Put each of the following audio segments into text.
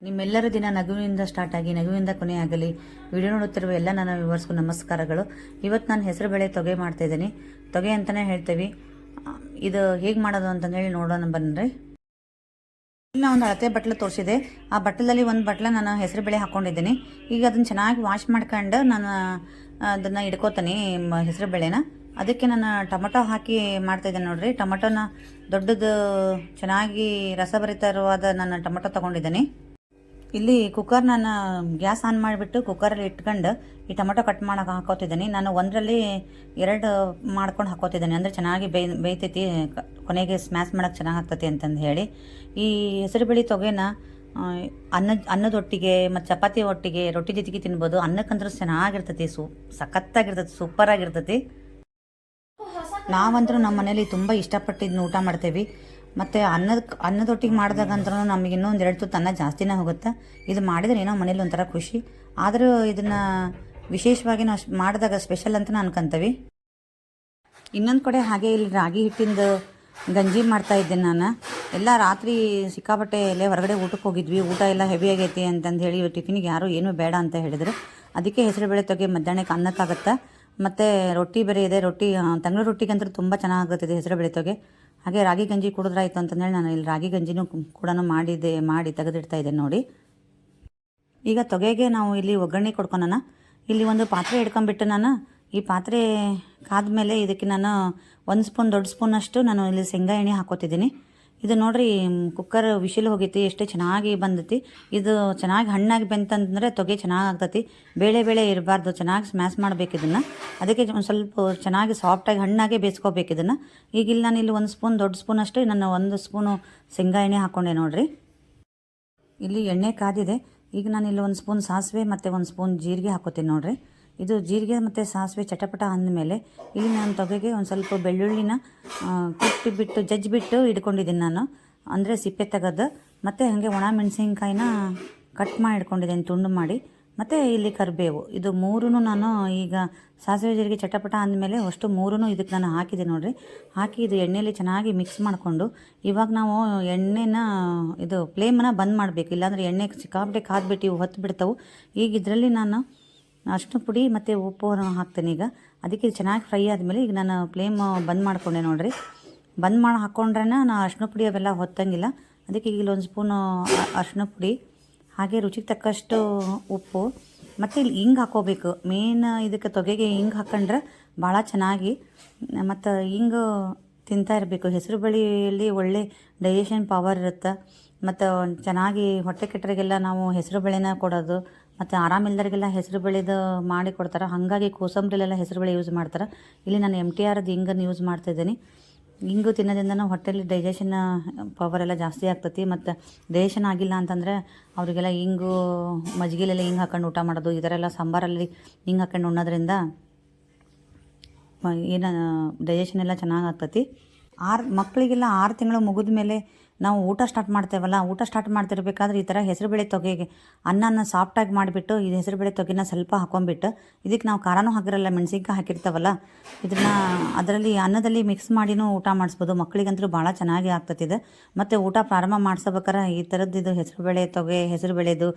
ನಿಮ್ಮೆಲ್ಲರ ದಿನ ನಗುವಿನಿಂದ ಸ್ಟಾರ್ಟ್ ಆಗಿ ನಗುವಿನಿಂದ ಕೊನೆಯಾಗಲಿ. ವಿಡಿಯೋ ನೋಡುತ್ತಿರುವ ಎಲ್ಲ ನನ್ನ ವ್ಯೂವರ್ಸ್ಗೂ ನಮಸ್ಕಾರಗಳು. ಇವತ್ತು ನಾನು ಹೆಸರುಬೇಳೆ ತೊಗೆ ಮಾಡ್ತಾ ಇದ್ದೀನಿ. ತೊಗೆ ಅಂತಲೇ ಹೇಳ್ತೀವಿ. ಇದು ಹೇಗೆ ಮಾಡೋದು ಅಂತಂದೇಳಿ ನೋಡೋಣ ಬನ್ನಿರಿ. ಇಲ್ಲಿ ಒಂದು ಅಳತೆ ಬಟ್ಲು ತೋರಿಸಿದೆ. ಆ ಬಟ್ಲಲ್ಲಿ ಒಂದು ಬಟ್ಲ ನಾನು ಹೆಸರುಬೇಳೆ ಹಾಕ್ಕೊಂಡಿದ್ದೀನಿ. ಈಗ ಅದನ್ನು ಚೆನ್ನಾಗಿ ವಾಶ್ ಮಾಡ್ಕೊಂಡು ನಾನು ಅದನ್ನು ಇಡ್ಕೋತೀನಿ ಹೆಸರುಬೇಳೆನ. ಅದಕ್ಕೆ ನಾನು ಟೊಮೊಟೊ ಹಾಕಿ ಮಾಡ್ತಾಯಿದ್ದೇನೆ ನೋಡಿರಿ. ಟೊಮೊಟೊನ ದೊಡ್ಡದು ಚೆನ್ನಾಗಿ ರಸಭರಿತವಾದ ನಾನು ಟೊಮೊಟೊ ತೊಗೊಂಡಿದ್ದೀನಿ. ಇಲ್ಲಿ ಕುಕ್ಕರ್ ನಾನು ಗ್ಯಾಸ್ ಆನ್ ಮಾಡಿಬಿಟ್ಟು ಕುಕ್ಕರಲ್ಲಿ ಇಟ್ಕೊಂಡು ಈ ಟೊಮೊಟೊ ಕಟ್ ಮಾಡೋಕೆ ಹಾಕೋತಿದ್ದೀನಿ. ನಾನು ಒಂದರಲ್ಲಿ 2 ಮಾಡ್ಕೊಂಡು ಹಾಕೋತಿದ್ದೀನಿ. ಅಂದರೆ ಚೆನ್ನಾಗಿ ಬೇಯ್ತೈತಿ, ಕೊನೆಗೆ ಸ್ಮ್ಯಾಶ್ ಮಾಡೋಕೆ ಚೆನ್ನಾಗಿ ಆಗ್ತೈತಿ ಅಂತಂದು ಹೇಳಿ. ಈ ಹೆಸರುಬೇಳೆ ತೊಗೆನ ಅನ್ನದೊಟ್ಟಿಗೆ ಮತ್ತು ಚಪಾತಿ ಒಟ್ಟಿಗೆ ರೊಟ್ಟಿ ಜೊತೆಗೆ ತಿನ್ಬೋದು. ಅನ್ನಕ್ಕಂದ್ರೂ ಚೆನ್ನಾಗಿರ್ತೈತಿ, ಸಖತ್ತಾಗಿರ್ತೈತಿ, ಸೂಪರಾಗಿರ್ತೈತಿ. ನಾವಂತರೂ ನಮ್ಮ ಮನೇಲಿ ತುಂಬ ಇಷ್ಟಪಟ್ಟಿದ್ದನ್ನ ಊಟ ಮಾಡ್ತೇವೆ. ಮತ್ತು ಅನ್ನದೊಟ್ಟಿಗೆ ಮಾಡಿದಾಗಂದ್ರೂ ನಮಗೆ ಇನ್ನೊಂದು 2 ತುತ್ತು ಅನ್ನ ಜಾಸ್ತಿನೇ ಹೋಗುತ್ತೆ. ಇದು ಮಾಡಿದ್ರೆ ಏನೋ ಮನೇಲಿ ಒಂಥರ ಖುಷಿ. ಆದರೂ ಇದನ್ನು ವಿಶೇಷವಾಗಿ ನಾವು ಮಾಡಿದಾಗ ಸ್ಪೆಷಲ್ ಅಂತ ಅನ್ಕೊಂತೀವಿ. ಇನ್ನೊಂದು ಕಡೆ ಹಾಗೆ ಇಲ್ಲಿ ರಾಗಿ ಹಿಟ್ಟಿಂದು ಗಂಜಿ ಮಾಡ್ತಾ ಇದ್ದೇನೆ ನಾನು. ಎಲ್ಲ ರಾತ್ರಿ ಸಿಕ್ಕಾಪಟ್ಟೆ ಎಲ್ಲೇ ಹೊರಗಡೆ ಊಟಕ್ಕೆ ಹೋಗಿದ್ವಿ. ಊಟ ಎಲ್ಲ ಹೆವಿ ಆಗೈತಿ ಅಂತಂದು ಹೇಳಿ ಟಿಫಿನಿಗೆ ಯಾರೂ ಏನೂ ಬೇಡ ಅಂತ ಹೇಳಿದ್ರು. ಅದಕ್ಕೆ ಹೆಸರುಬೇಳೆ ತೊಗೆ ಮಧ್ಯಾಹ್ನಕ್ಕೆ ಅನ್ನಕ್ಕಾಗತ್ತೆ. ಮತ್ತು ರೊಟ್ಟಿ ಬೇರೆ ಇದೆ. ತಂಗ್ಳು ರೊಟ್ಟಿಗಂತೂ ತುಂಬ ಚೆನ್ನಾಗಾಗುತ್ತದೆ ಹೆಸರುಬೇಳೆ ತೊಗೆ. ಹಾಗೆ ರಾಗಿ ಗಂಜಿ ಕುಡಿದ್ರಾಯ್ತು ಅಂತಂದೇಳಿ ನಾನು ಇಲ್ಲಿ ರಾಗಿ ಗಂಜಿನೂ ಕೂಡ ಮಾಡಿ ತೆಗೆದಿಡ್ತಾ ಇದ್ದೇನೆ ನೋಡಿ. ಈಗ ತೊಗೆಗೆ ನಾವು ಇಲ್ಲಿ ಒಗ್ಗರಣೆ ಕೊಡ್ಕೊಳೋಣ. ಇಲ್ಲಿ ಒಂದು ಪಾತ್ರೆ ಇಟ್ಕೊಂಡ್ಬಿಟ್ಟು ನಾನು ಈ ಪಾತ್ರೆ ಕಾದ್ಮೇಲೆ ಇದಕ್ಕೆ ನಾನು 1 ಸ್ಪೂನ್ ದೊಡ್ಡ ಸ್ಪೂನಷ್ಟು ನಾನು ಇಲ್ಲಿ ಶೇಂಗಾ ಎಣ್ಣೆ ಹಾಕೋತಿದ್ದೀನಿ. ಇದು ನೋಡಿರಿ, ಕುಕ್ಕರ್ ವಿಶಿಲ್ ಹೋಗೈತಿ, ಎಷ್ಟೇ ಚೆನ್ನಾಗಿ ಬಂದೈತಿ. ಇದು ಚೆನ್ನಾಗಿ ಹಣ್ಣಾಗಿ ಬೆಂತಂದ್ರೆ ತೊಗೆ ಚೆನ್ನಾಗಿ ಆಗ್ತೈತಿ. ಬೇಳೆ ಇರಬಾರ್ದು, ಚೆನ್ನಾಗಿ ಸ್ಮ್ಯಾಶ್ ಮಾಡ್ಬೇಕು ಇದನ್ನು. ಅದಕ್ಕೆ ಒಂದು ಸ್ವಲ್ಪ ಚೆನ್ನಾಗಿ ಸಾಫ್ಟಾಗಿ ಹಣ್ಣಾಗೆ ಬೇಯಿಸ್ಕೋಬೇಕು ಇದನ್ನು. ಈಗ ಇಲ್ಲಿ ನಾನು ಇಲ್ಲಿ 1 ಸ್ಪೂನ್ ದೊಡ್ಡ ಸ್ಪೂನಷ್ಟು ನಾನು 1 ಸ್ಪೂನು ಶೇಂಗಾ ಎಣ್ಣೆ ಹಾಕ್ಕೊಂಡೆ ನೋಡಿರಿ. ಇಲ್ಲಿ ಎಣ್ಣೆ ಕಾದಿದೆ. ಈಗ ನಾನು ಇಲ್ಲಿ 1 ಸ್ಪೂನ್ ಸಾಸಿವೆ ಮತ್ತು 1 ಸ್ಪೂನ್ ಜೀರಿಗೆ ಹಾಕೋತೀನಿ ನೋಡಿರಿ. ಇದು ಜೀರಿಗೆ ಮತ್ತು ಸಾಸಿವೆ ಚಟಪಟ ಅಂದಮೇಲೆ ಇಲ್ಲಿ ನಾನು ತೊಗೆಗೆ ಒಂದು ಸ್ವಲ್ಪ ಬೆಳ್ಳುಳ್ಳಿನ ಕುಟ್ಟಿಬಿಟ್ಟು ಜಜ್ಜಿಬಿಟ್ಟು ಇಟ್ಕೊಂಡಿದ್ದೀನಿ ನಾನು. ಅಂದರೆ ಸಿಪ್ಪೆ ತೆಗೆದು. ಮತ್ತು ಹಾಗೆ ಒಣ ಮೆಣಸಿನ್ಕಾಯಿನ ಕಟ್ ಮಾಡಿ ಇಟ್ಕೊಂಡಿದ್ದೀನಿ ತುಂಡು ಮಾಡಿ. ಮತ್ತು ಇಲ್ಲಿ ಕರಿಬೇವು. ಇದು 3 ನಾನು ಈಗ ಸಾಸಿವೆ ಜೀರಿಗೆ ಚಟಪಟ ಅಂದಮೇಲೆ ಅಷ್ಟು 3 ಇದಕ್ಕೆ ನಾನು ಹಾಕಿದೆ ನೋಡಿರಿ. ಹಾಕಿ ಇದು ಎಣ್ಣೆಯಲ್ಲಿ ಚೆನ್ನಾಗಿ ಮಿಕ್ಸ್ ಮಾಡಿಕೊಂಡು ಇವಾಗ ನಾವು ಎಣ್ಣೆನ ಇದು ಫ್ಲೇಮನ್ನು ಬಂದ್ ಮಾಡಬೇಕು. ಇಲ್ಲಾಂದರೆ ಎಣ್ಣೆ ಸಿಕ್ಕಾಪಟ್ಟೆ ಕಾದ್ಬಿಟ್ಟು ಇವು ಹೊತ್ತು ಬಿಡ್ತಾವೆ. ಈಗ ಇದರಲ್ಲಿ ನಾನು ಅರಿಶಿನ ಪುಡಿ ಮತ್ತು ಉಪ್ಪು ಹಾಕ್ತೀನಿ. ಈಗ ಅದಕ್ಕೆ ಚೆನ್ನಾಗಿ ಫ್ರೈ ಆದಮೇಲೆ ಈಗ ನಾನು ಫ್ಲೇಮ್ ಬಂದ್ ಮಾಡಿಕೊಂಡೆ ನೋಡಿರಿ. ಬಂದ್ ಮಾಡಿ ಹಾಕ್ಕೊಂಡ್ರೆ ನಾನು ಅರಿಶಿನ ಪುಡಿ ಅವೆಲ್ಲ ಹೊತ್ತಂಗಿಲ್ಲ. ಅದಕ್ಕೆ ಈಗ 1 ಸ್ಪೂನು ಅರಿಶಿನ ಪುಡಿ, ಹಾಗೆ ರುಚಿಗೆ ತಕ್ಕಷ್ಟು ಉಪ್ಪು, ಮತ್ತು ಇಲ್ಲಿ ಹಿಂಗೆ ಹಾಕೋಬೇಕು. ಮೇನ್ ಇದಕ್ಕೆ ತೊಗೆಗೆ ಹಿಂಗೆ ಹಾಕೊಂಡ್ರೆ ಭಾಳ ಚೆನ್ನಾಗಿ. ಮತ್ತು ಹಿಂಗೆ ತಿಂತಾ ಇರಬೇಕು. ಹೆಸರು ಬೇಳೆಯಲ್ಲಿ ಒಳ್ಳೆ ಡೈಜೆಷನ್ ಪವರ್ ಇರುತ್ತೆ. ಮತ್ತು ಚೆನ್ನಾಗಿ ಹೊಟ್ಟೆ ಕೆಟ್ಟರಿಗೆಲ್ಲ ನಾವು ಹೆಸರು ಬೇಳೆನ ಕೊಡೋದು. ಮತ್ತು ಆರಾಮಿಲ್ಲದರಿಗೆಲ್ಲ ಹೆಸರು ಬೇಳೆದು ಮಾಡಿ ಕೊಡ್ತಾರೆ. ಹಾಗಾಗಿ ಕೋಸಂಬರಿಲೆಲ್ಲ ಹೆಸರು ಬೇಳೆ ಯೂಸ್ ಮಾಡ್ತಾರೆ. ಇಲ್ಲಿ ನಾನು MTRದು ಹಿಂಗನ್ನು ಯೂಸ್ ಮಾಡ್ತಾಯಿದ್ದೀನಿ. ಹಿಂಗು ತಿನ್ನೋದ್ರಿಂದ ಹೊಟ್ಟೆಲಿ ಡೈಜೆಷನ್ ಪವರ್ ಎಲ್ಲ ಜಾಸ್ತಿ ಆಗ್ತೈತಿ. ಮತ್ತು ಡೈಜೆಷನ್ ಆಗಿಲ್ಲ ಅಂತಂದರೆ ಅವರಿಗೆಲ್ಲ ಹಿಂಗು ಮಜ್ಜಿಗೆಲೆಲ್ಲ ಹಿಂಗೆ ಹಾಕೊಂಡು ಊಟ ಮಾಡೋದು, ಈ ಥರ ಎಲ್ಲ ಸಾಂಬಾರಲ್ಲಿ ಹಿಂಗೆ ಹಾಕೊಂಡು ಉಣ್ಣೋದ್ರಿಂದ ಏನು ಡೈಜೆಷನ್ ಎಲ್ಲ ಚೆನ್ನಾಗಿ ಆಗ್ತೈತಿ. ಮಕ್ಕಳಿಗೆಲ್ಲ 6 ತಿಂಗಳು ಮುಗಿದ ಮೇಲೆ ನಾವು ಊಟ ಸ್ಟಾರ್ಟ್ ಮಾಡ್ತೇವಲ್ಲ, ಊಟ ಸ್ಟಾರ್ಟ್ ಮಾಡ್ತಿರ್ಬೇಕಾದ್ರೆ ಈ ಥರ ಹೆಸರುಬೇಳೆ ತೊಗೆಗೆ ಅನ್ನನ ಸಾಫ್ಟಾಗಿ ಮಾಡಿಬಿಟ್ಟು ಈ ಹೆಸರುಬೇಳೆ ತೊಗೆನ ಸ್ವಲ್ಪ ಹಾಕೊಂಡ್ಬಿಟ್ಟು ಇದಕ್ಕೆ ನಾವು ಖಾರನೂ ಹಾಕಿರಲ್ಲ, ಮೆಣಸಿನ್ಕಾಯಿ ಹಾಕಿರ್ತಾವಲ್ಲ, ಇದನ್ನು ಅದರಲ್ಲಿ ಅನ್ನದಲ್ಲಿ ಮಿಕ್ಸ್ ಮಾಡಿನೂ ಊಟ ಮಾಡಿಸ್ಬೋದು. ಮಕ್ಕಳಿಗಂತೂ ಭಾಳ ಚೆನ್ನಾಗಿ ಆಗ್ತತಿದೆ. ಮತ್ತು ಊಟ ಪ್ರಾರಂಭ ಮಾಡಿಸ್ಬೇಕಾರೆ ಈ ಥರದ್ದು ಇದು ಹೆಸರುಬೇಳೆ ತೊಗೆ, ಹೆಸರುಬೇಳೆದು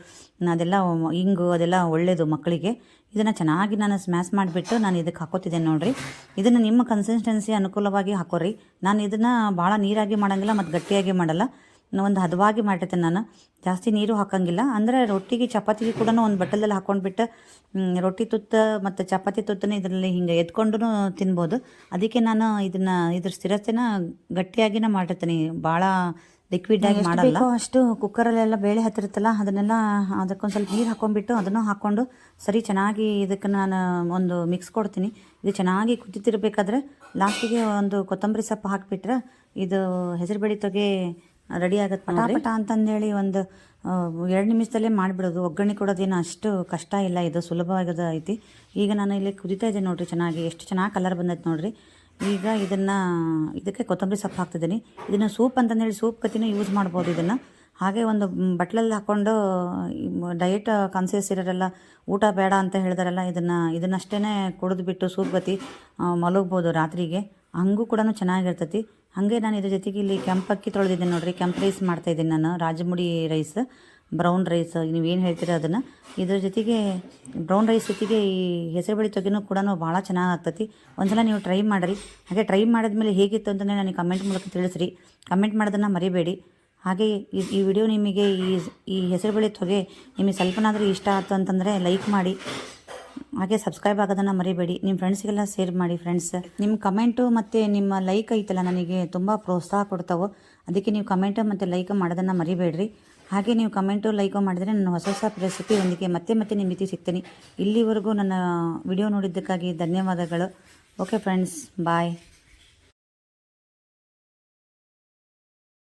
ಅದೆಲ್ಲ ಹಿಂಗು ಅದೆಲ್ಲ ಒಳ್ಳೆಯದು ಮಕ್ಕಳಿಗೆ. ಇದನ್ನು ಚೆನ್ನಾಗಿ ನಾನು ಸ್ಮ್ಯಾಶ್ ಮಾಡಿಬಿಟ್ಟು ನಾನು ಇದಕ್ಕೆ ಹಾಕೋತಿದ್ದೇನೆ ನೋಡಿರಿ. ಇದನ್ನು ನಿಮ್ಮ ಕನ್ಸಿಸ್ಟೆನ್ಸಿ ಅನುಕೂಲವಾಗಿ ಹಾಕೋರಿ. ನಾನು ಇದನ್ನು ಭಾಳ ನೀರಾಗಿ ಮಾಡೋಂಗಿಲ್ಲ ಮತ್ತು ಗಟ್ಟಿಯಾಗಿ ಮಾಡಲ್ಲ. ಒಂದು ಹದವಾಗಿ ಮಾಡಿರ್ತೇನೆ ನಾನು, ಜಾಸ್ತಿ ನೀರು ಹಾಕೋಂಗಿಲ್ಲ. ಅಂದರೆ ರೊಟ್ಟಿಗೆ ಚಪಾತಿಗೆ ಕೂಡ ಒಂದು ಬಟ್ಟಲಲ್ಲಿ ಹಾಕ್ಕೊಂಡ್ಬಿಟ್ಟು ರೊಟ್ಟಿ ತುತ್ತು ಮತ್ತು ಚಪಾತಿ ತುತ್ತನೇ ಇದರಲ್ಲಿ ಹಿಂಗೆ ಎದ್ಕೊಂಡು ತಿನ್ಬೋದು. ಅದಕ್ಕೆ ನಾನು ಇದ್ರ ಸ್ಥಿರತೆನ ಗಟ್ಟಿಯಾಗಿನೇ ಮಾಡಿರ್ತೀನಿ, ಭಾಳ ಲಿಕ್ವಿಡ್ ಆಗಿ ಮಾಡಲ್ಲ. ಅಷ್ಟು ಕುಕ್ಕರಲ್ಲೆಲ್ಲ ಬೇಳೆ ಹತ್ತಿರುತ್ತಲ್ಲ, ಅದಕ್ಕೊಂದು ಸ್ವಲ್ಪ ನೀರು ಹಾಕೊಂಡ್ಬಿಟ್ಟು ಅದನ್ನು ಹಾಕ್ಕೊಂಡು ಸರಿ ಚೆನ್ನಾಗಿ ಇದಕ್ಕೆ ನಾನು ಒಂದು ಮಿಕ್ಸ್ ಕೊಡ್ತೀನಿ. ಇದು ಚೆನ್ನಾಗಿ ಕುದಿತಿರ್ಬೇಕಾದ್ರೆ ಲಾಸ್ಟಿಗೆ ಒಂದು ಕೊತ್ತಂಬರಿ ಸೊಪ್ಪು ಹಾಕಿಬಿಟ್ರೆ ಇದು ಹೆಸರುಬೇಳೆ ತೊಗೆ ರೆಡಿ ಆಗುತ್ತೆ. ಪಟಾಪಟ ಅಂತಂದೇಳಿ ಒಂದು 2 ನಿಮಿಷದಲ್ಲೇ ಮಾಡಿಬಿಡೋದು. ಒಗ್ಗರಣೆ ಕೊಡೋದೇನು ಅಷ್ಟು ಕಷ್ಟ ಇಲ್ಲ, ಇದು ಸುಲಭವಾಗದ ಐತಿ. ಈಗ ನಾನು ಇಲ್ಲಿ ಕುದಿತಾ ಇದ್ದೀನಿ ನೋಡಿರಿ, ಚೆನ್ನಾಗಿ ಎಷ್ಟು ಚೆನ್ನಾಗಿ ಕಲರ್ ಬಂದೈತೆ ನೋಡಿರಿ. ಈಗ ಇದಕ್ಕೆ ಕೊತ್ತಂಬರಿ ಸೊಪ್ಪು ಹಾಕ್ತಿದ್ದೀನಿ. ಇದನ್ನು ಸೂಪ್ ಅಂತಂದೇಳಿ ಸೂಪ್ ಕತ್ತಿನೂ ಯೂಸ್ ಮಾಡ್ಬೋದು ಇದನ್ನು. ಹಾಗೆ ಒಂದು ಬಟ್ಲಲ್ಲಿ ಹಾಕ್ಕೊಂಡು ಡಯಟ್ ಕಾನ್ಸಿಯಸ್ ಇರೋರೆಲ್ಲ ಊಟ ಬೇಡ ಅಂತ ಹೇಳಿದಾರಲ್ಲ, ಇದನ್ನಷ್ಟೇ ಕುಡಿದ್ಬಿಟ್ಟು ಸೂಪ್ ಗತಿ ಮಲಗ್ಬೋದು ರಾತ್ರಿಗೆ. ಹಂಗೂ ಕೂಡ ಚೆನ್ನಾಗಿರ್ತೈತಿ. ಹಾಗೆ ನಾನು ಇದ್ರ ಜೊತೆಗೆ ಇಲ್ಲಿ ಕೆಂಪಕ್ಕಿ ತೊಳೆದಿದ್ದೀನಿ ನೋಡಿರಿ. ಕೆಂಪು ರೈಸ್ ಮಾಡ್ತಾಯಿದ್ದೀನಿ ನಾನು, ರಾಜಮುಡಿ ರೈಸ್. ಬ್ರೌನ್ ರೈಸ್ ನೀವೇನು ಹೇಳ್ತೀರ ಅದನ್ನು. ಇದ್ರ ಜೊತೆಗೆ ಬ್ರೌನ್ ರೈಸ್ ಜೊತೆಗೆ ಈ ಹೆಸರುಬೇಳೆ ತೊಗೆನೂ ಕೂಡ ಭಾಳ ಚೆನ್ನಾಗಿ ಆಗ್ತೈತಿ. ಒಂದ್ಸಲ ನೀವು ಟ್ರೈ ಮಾಡಿರಿ. ಹಾಗೆ ಟ್ರೈ ಮಾಡಿದ್ಮೇಲೆ ಹೇಗಿತ್ತು ಅಂತಂದರೆ ನನಗೆ ಕಮೆಂಟ್ ಮೂಲಕ ತಿಳಿಸ್ರಿ. ಕಮೆಂಟ್ ಮಾಡೋದನ್ನು ಮರಿಬೇಡಿ. ಹಾಗೆ ಈ ವಿಡಿಯೋ ನಿಮಗೆ ಈ ಹೆಸರುಬೇಳೆ ತೊಗೆ ನಿಮಗೆ ಸ್ವಲ್ಪನಾದರೂ ಇಷ್ಟ ಆಯ್ತು ಅಂತಂದರೆ ಲೈಕ್ ಮಾಡಿ. ಹಾಗೆ ಸಬ್ಸ್ಕ್ರೈಬ್ ಆಗೋದನ್ನು ಮರಿಬೇಡಿ. ನಿಮ್ಮ ಫ್ರೆಂಡ್ಸ್ಗೆಲ್ಲ ಶೇರ್ ಮಾಡಿ ಫ್ರೆಂಡ್ಸ್. ನಿಮ್ಮ ಕಮೆಂಟು ಮತ್ತು ನಿಮ್ಮ ಲೈಕ್ ಐತಲ್ಲ ನನಗೆ ತುಂಬ ಪ್ರೋತ್ಸಾಹ ಕೊಡ್ತಾವೆ. ಅದಕ್ಕೆ ನೀವು ಕಮೆಂಟು ಮತ್ತು ಲೈಕ್ ಮಾಡೋದನ್ನು ಮರಿಬೇಡ್ರಿ. ಹಾಗೆ ನೀವು ಕಮೆಂಟು ಲೈಕು ಮಾಡಿದರೆ ನಾನು ಹೊಸ ಹೊಸ ರೆಸಿಪಿ ಒಂದಿಗೆ ಮತ್ತೆ ನಿಮ್ಮ ಜೊತೆ ಸಿಗ್ತೀನಿ. ಇಲ್ಲಿವರೆಗೂ ನನ್ನ ವಿಡಿಯೋ ನೋಡಿದ್ದಕ್ಕಾಗಿ ಧನ್ಯವಾದಗಳು. ಓಕೆ ಫ್ರೆಂಡ್ಸ್, ಬಾಯ್.